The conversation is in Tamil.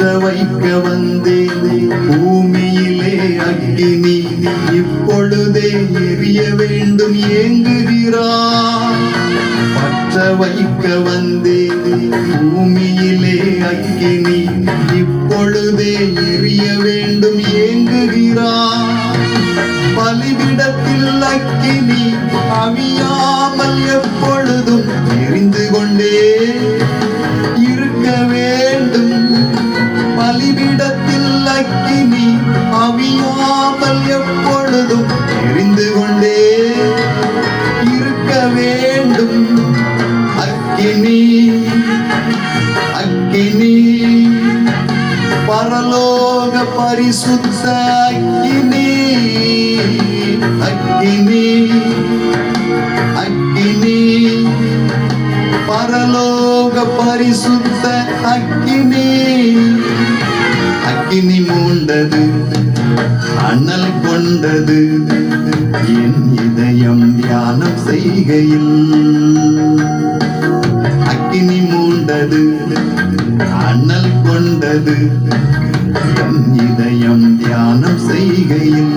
பற்ற வைக்க வந்தேனே பூமியிலே அக்கினி இப்பொழுதே எரிய வேண்டும் ஏங்குகிறார். பற்ற வைக்க வந்தேனே பூமியிலே அக்கினி இப்பொழுதே எரிய வேண்டும் ஏங்குகிறார். பலிபிடத்தில் அக்கினி அவியாமல் எப்பொழுதும் எரிந்து கொண்டே இருக்க வேண்டும். பலிபிடத்தில் அக்கினி அவியாமல் எப்பொழுதும் எரிந்து கொண்டே இருக்க வேண்டும். அக்கினி அக்கினி பரலோக பரிசுத்த அக்கினி அக்கினி அக்கினி பரலோக பரிசுத்த அக்கினி. அக்கினி மூண்டது அனல் கொண்டது என் இதயம் தியானம் செய்கையில். அக்கினி மூண்டது அனல் கொண்டது என் இதயம் தியானம் செய்கையில்.